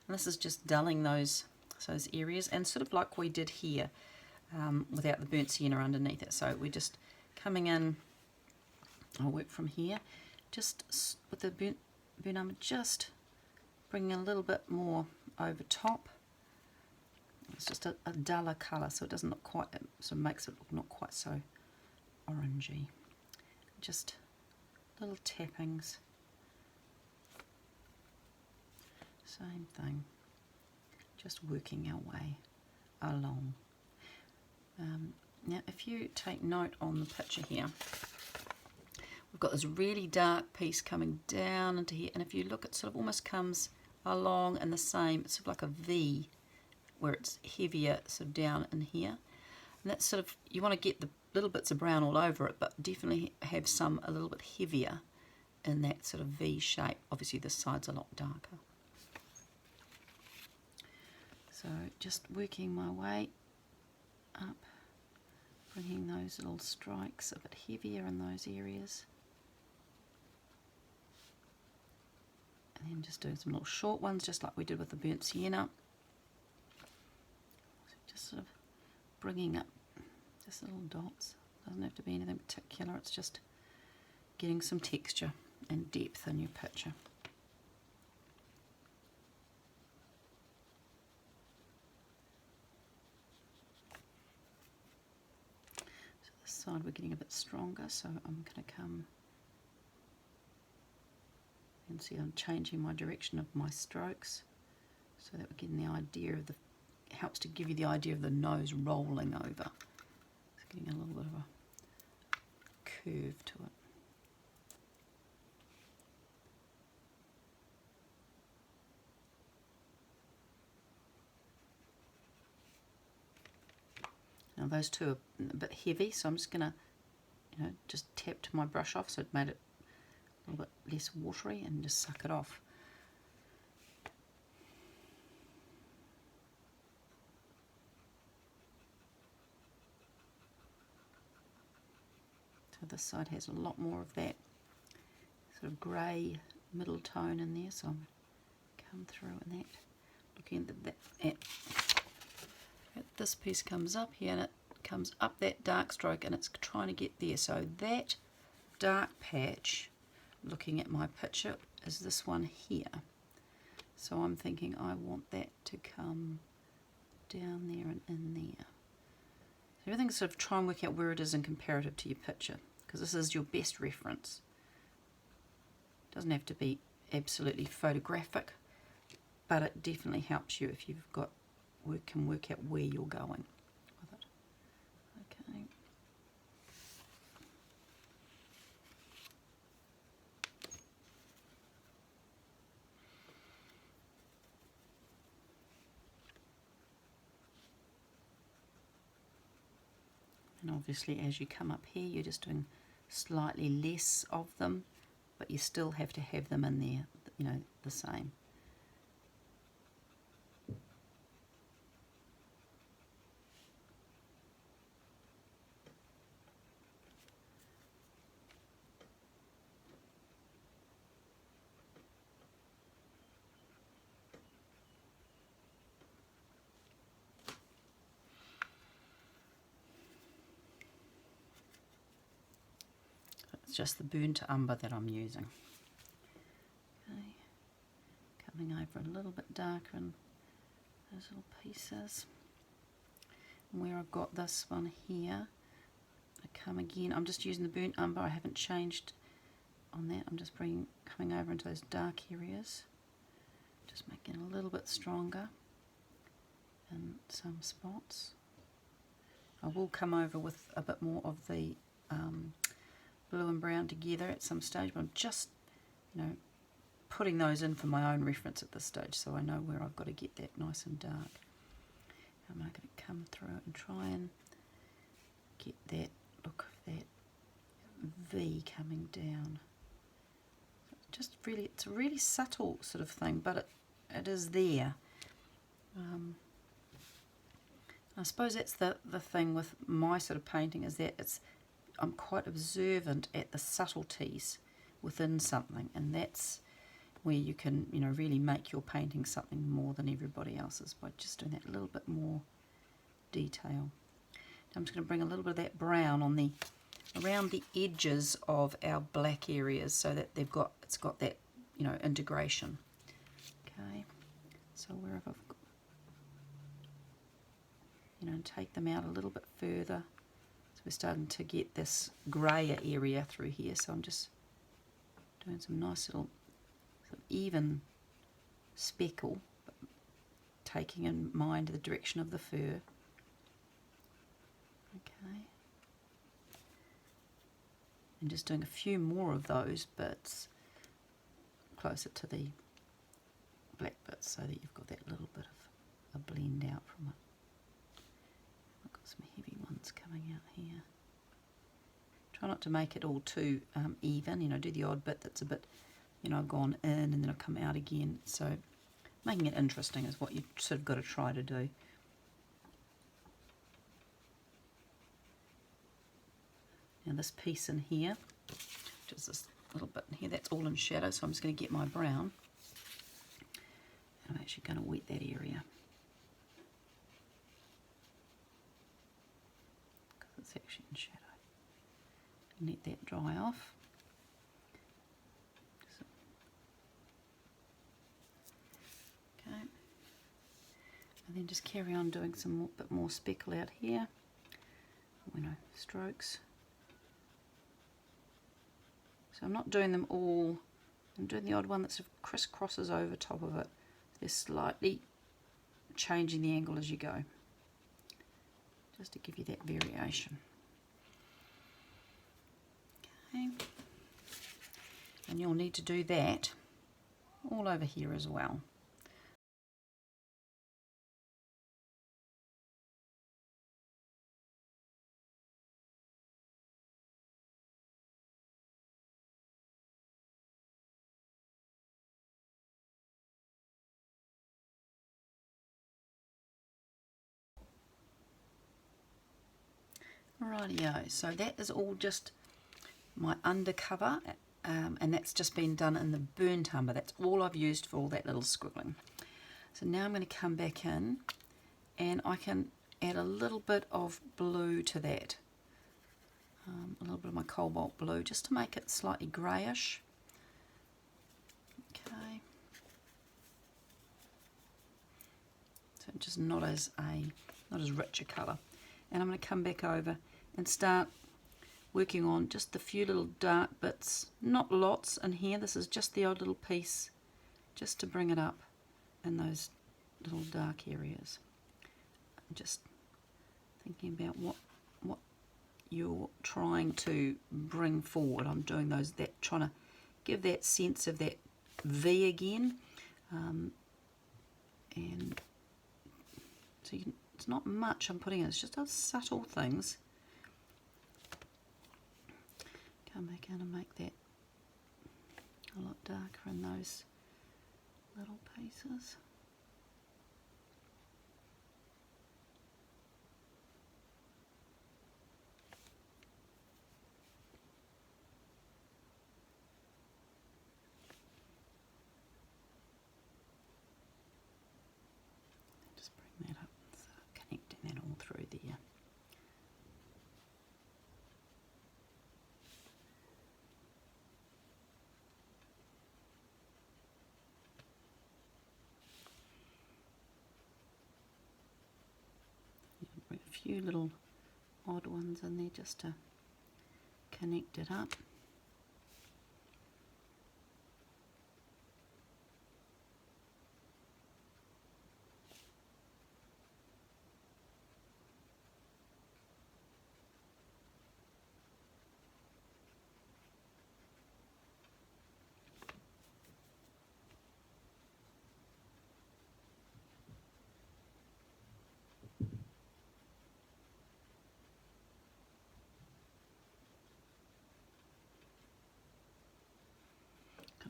[SPEAKER 1] and this is just dulling those areas, and sort of like we did here without the burnt sienna underneath it. So we're just coming in, I'll work from here, just with the burnt umber, just bringing a little bit more over top. It's just a duller colour, so it doesn't look quite, it sort of makes it look not quite so orangey. Just little tappings. Same thing. Just working our way along. Now, if you take note on the picture here, we've got this really dark piece coming down into here, and if you look, it sort of almost comes along in the same, it's sort of like a V, where it's heavier sort of down in here, and that's sort of, you want to get the little bits of brown all over it, but definitely have some a little bit heavier in that sort of V shape. Obviously this side's a lot darker. So just working my way up, bringing those little strikes a bit heavier in those areas, and then just doing some little short ones just like we did with the burnt sienna. Just sort of bringing up just little dots. Doesn't have to be anything particular, it's just getting some texture and depth in your picture. So this side we're getting a bit stronger, so I'm going to come, you can see I'm changing my direction of my strokes so that we're getting the idea of the, it helps to give you the idea of the nose rolling over. It's getting a little bit of a curve to it. Now those two are a bit heavy, so I'm just going to, you know, just tap to my brush off so it made it a little bit less watery, and just suck it off. So this side has a lot more of that sort of grey middle tone in there, so I'm going to come through in that, looking at this piece comes up here and it comes up that dark stroke, and it's trying to get there. So that dark patch, looking at my picture, is this one here. So I'm thinking I want that to come down there and in there. So everything sort of try and work out where it is in comparative to your picture, because this is your best reference. It doesn't have to be absolutely photographic, but it definitely helps you if you've got can work out where you're going with it. Okay. And obviously as you come up here, you're just doing slightly less of them, but you still have to have them in there, you know, the same. It's just the burnt umber that I'm using. Okay. Coming over a little bit darker in those little pieces. And where I've got this one here, I come again, I'm just using the burnt umber, I haven't changed on that, I'm just coming over into those dark areas, just making it a little bit stronger in some spots. I will come over with a bit more of the blue and brown together at some stage, but I'm just, you know, putting those in for my own reference at this stage, so I know where I've got to get that nice and dark. I'm going to come through it and try and get that look of that V coming down. Just really, it's a really subtle sort of thing, but it is there. I suppose that's the thing with my sort of painting, is that I'm quite observant at the subtleties within something, and that's where you can, you know, really make your painting something more than everybody else's, by just doing that little bit more detail. Now I'm just going to bring a little bit of that brown on around the edges of our black areas, so that it's got that, you know, integration. Okay, so wherever I've got, you know, take them out a little bit further. So we're starting to get this grayer area through here, so I'm just doing some nice little sort of even speckle, but taking in mind the direction of the fur. Okay, and just doing a few more of those bits closer to the black bits, so that you've got that little bit of a blend out from it. I've got some heavy ones coming out here. Try not to make it all too even, you know, do the odd bit that's a bit, you know, gone in and then I'll come out again. So making it interesting is what you sort of got to try to do. Now this piece in here, which is this little bit in here, that's all in shadow, so I'm just going to get my brown. I'm actually going to wet that area, because it's actually in shadow. And let that dry off. So, okay, and then just carry on doing some bit more speckle out here. You know, strokes. So I'm not doing them all. I'm doing the odd one that sort of crisscrosses over top of it. They're slightly changing the angle as you go, just to give you that variation. Okay. And you'll need to do that all over here as well. Rightio, so that is all just my undercover, and that's just been done in the burnt umber. That's all I've used for all that little squiggling. So now I'm going to come back in and I can add a little bit of blue to that, a little bit of my cobalt blue, just to make it slightly greyish. Okay. So just not as rich a colour. And I'm going to come back over and start working on just the few little dark bits, not lots in here. This is just the odd little piece, just to bring it up in those little dark areas. I'm just thinking about what you're trying to bring forward. I'm doing trying to give that sense of that V again, and so it's not much I'm putting in. It's just those subtle things. Come back in and make that a lot darker in those little pieces. Just bring that up and start connecting that all through there. A few little odd ones in there just to connect it up.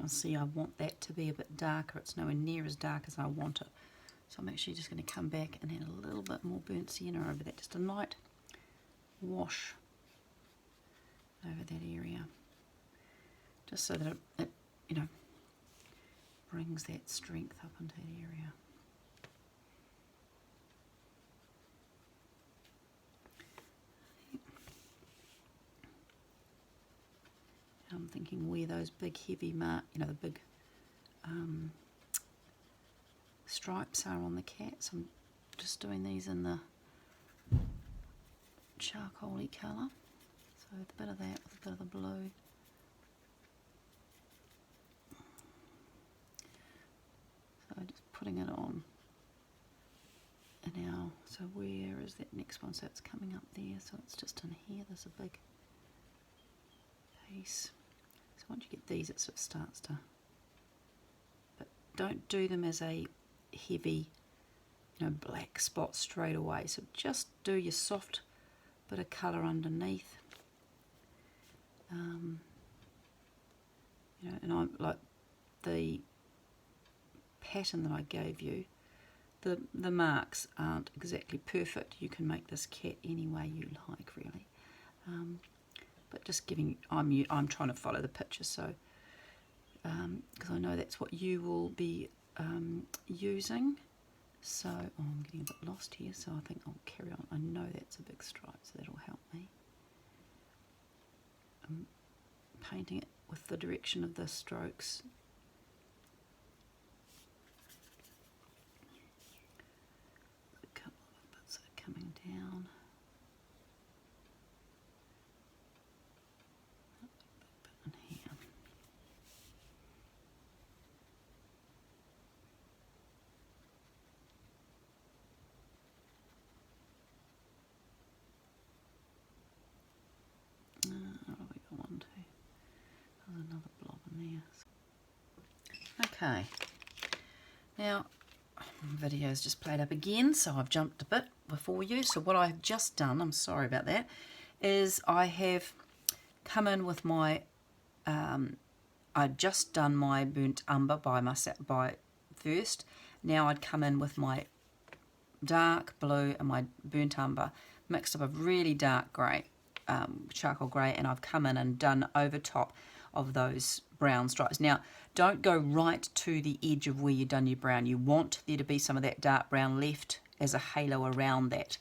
[SPEAKER 1] See, I want that to be a bit darker. It's nowhere near as dark as I want it. So I'm actually just going to come back and add a little bit more burnt sienna over that. Just a light wash over that area. Just so that it you know, brings that strength up into that area. I'm thinking where those big heavy the big stripes are on the cat. So I'm just doing these in the charcoaly colour. So a bit of that with a bit of the blue. So just putting it on. And now, so where is that next one? So it's coming up there. So it's just in here. There's a big piece. So once you get these, it sort of starts to, but don't do them as a heavy, black spot straight away. So just do your soft bit of colour underneath. And I'm like the pattern that I gave you. The marks aren't exactly perfect. You can make this cat any way you like, really. But just giving, I'm trying to follow the picture, so because I know that's what you will be using. So I'm getting a bit lost here, so I think I'll carry on. I know that's a big stripe, so that'll help me. I'm painting it with the direction of the strokes. A couple of bits are coming down. Okay, now video's just played up again, so I've jumped a bit before you. So what I've just done, I'm sorry about that, is I have come in with my I'd just done my burnt umber by first. Now I'd come in with my dark blue and my burnt umber mixed up a really dark grey, charcoal grey, and I've come in and done over top of those brown stripes. Now don't go right to the edge of where you've done your brown. You want there to be some of that dark brown left as a halo around that,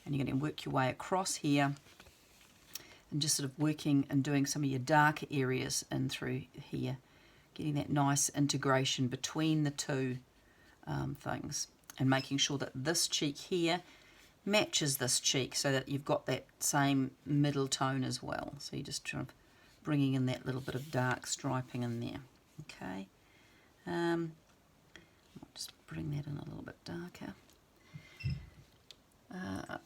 [SPEAKER 1] and you're going to work your way across here and just sort of working and doing some of your darker areas in through here, getting that nice integration between the two things, and making sure that this cheek here matches this cheek so that you've got that same middle tone as well. So you're just sort of bringing in that little bit of dark striping in there. Okay, I'll just bring that in a little bit darker.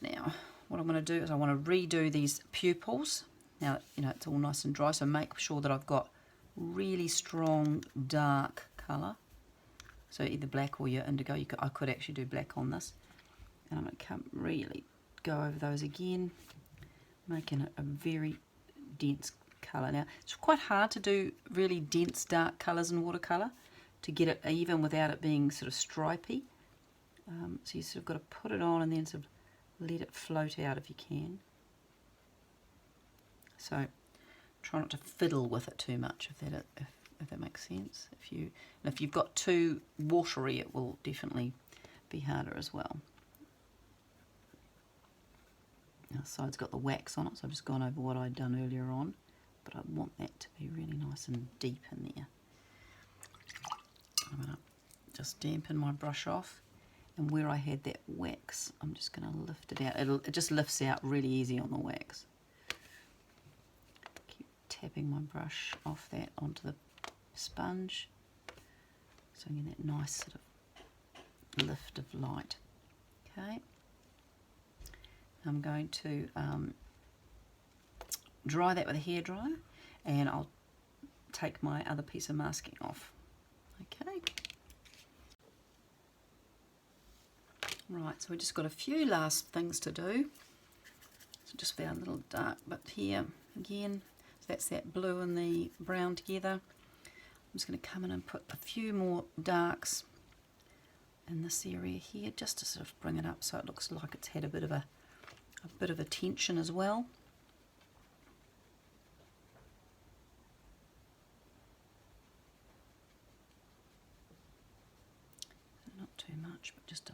[SPEAKER 1] Now what I'm going to do is I want to redo these pupils. Now, you know, it's all nice and dry, so make sure that I've got really strong dark colour. So either black or your indigo. I could actually do black on this. And I'm going to come really go over those again, making it a very dense colour. Now, it's quite hard to do really dense dark colours in watercolour to get it even without it being sort of stripy. So you sort of got to put it on and then sort of let it float out if you can. So try not to fiddle with it too much, if that makes sense. If you've got too watery, it will definitely be harder as well. Now the side's got the wax on it, so I've just gone over what I'd done earlier on, but I want that to be really nice and deep in there. I'm going to just dampen my brush off, and where I had that wax, I'm just going to lift it out. It just lifts out really easy on the wax. Keep tapping my brush off that onto the sponge, so you get that nice sort of lift of light. Okay. I'm going to dry that with a hairdryer, and I'll take my other piece of masking off. Okay. Right, so we've just got a few last things to do. So just for our little dark bit here again. So that's that blue and the brown together. I'm just going to come in and put a few more darks in this area here, just to sort of bring it up so it looks like it's had a bit of a tension as well. Not too much, but just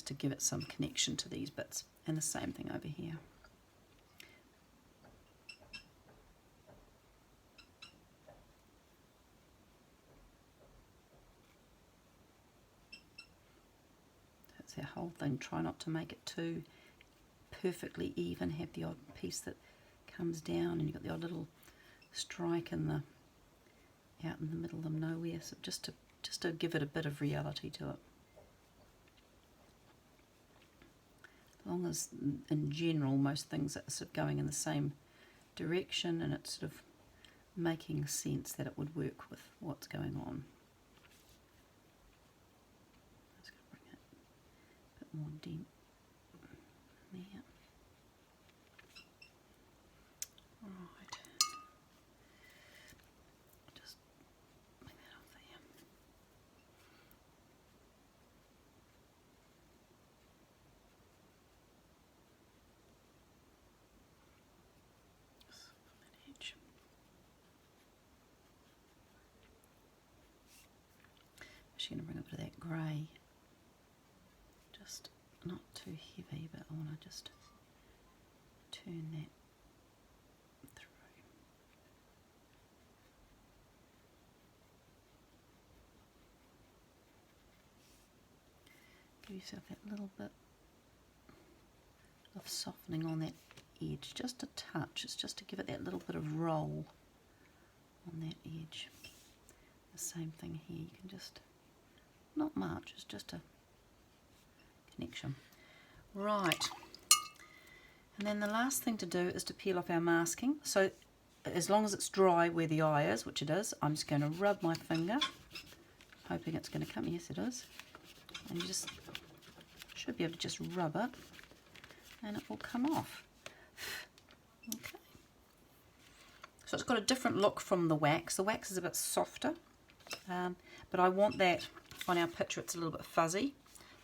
[SPEAKER 1] to give it some connection to these bits. And the same thing over here. That's our whole thing. Try not to make it too perfectly even. Have the odd piece that comes down, and you've got the odd little strike in the out in the middle of nowhere. So just to give it a bit of reality to it. As long as in general most things are sort of going in the same direction, and it's sort of making sense that it would work with what's going on. Just going to bring it a bit more deep there. Right. Just bring that off there. Edge. I'm actually going to bring a bit of that grey, just not too heavy, but I want to just turn that through. Give yourself that little bit of softening on that edge, just a touch. It's just to give it that little bit of roll on that edge. The same thing here. You can just, not much, it's just a connection. Right. And then the last thing to do is to peel off our masking. So as long as it's dry where the eye is, which it is, I'm just going to rub my finger, hoping it's going to come. Yes, it is. And you just should be able to just rub it, and it will come off. Okay. So it's got a different look from the wax. The wax is a bit softer, but I want that on our picture. It's a little bit fuzzy.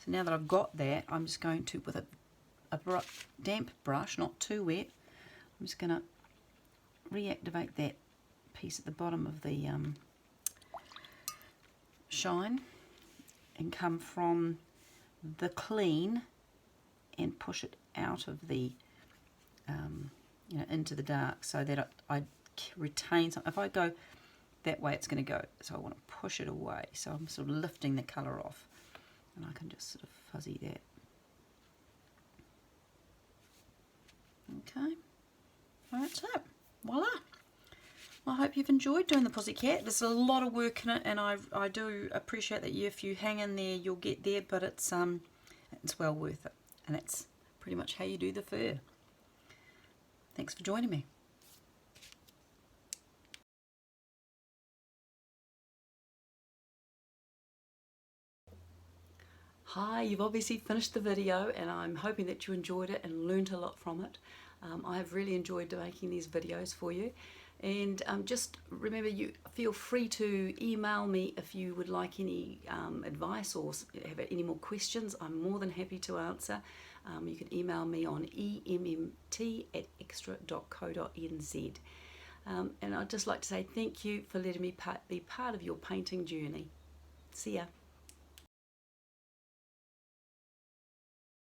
[SPEAKER 1] So now that I've got that, I'm just going to, with a damp brush, not too wet, I'm just going to reactivate that piece at the bottom of the shine, and come from the clean and push it out of the into the dark, so that I retain some. If I go that way it's going to go. So I want to push it away. So I'm sort of lifting the colour off, and I can just sort of fuzzy that. Okay, that's it. Voila. I hope you've enjoyed doing the Pussycat. There's a lot of work in it, and I do appreciate that if you hang in there, you'll get there, but it's well worth it. And that's pretty much how you do the fur. Thanks for joining me. Hi, you've obviously finished the video, and I'm hoping that you enjoyed it and learned a lot from it. I have really enjoyed making these videos for you. And just remember, you feel free to email me if you would like any advice or have any more questions. I'm more than happy to answer. You can email me on emmt@extra.co.nz. And I'd just like to say thank you for letting me be part of your painting journey. See ya.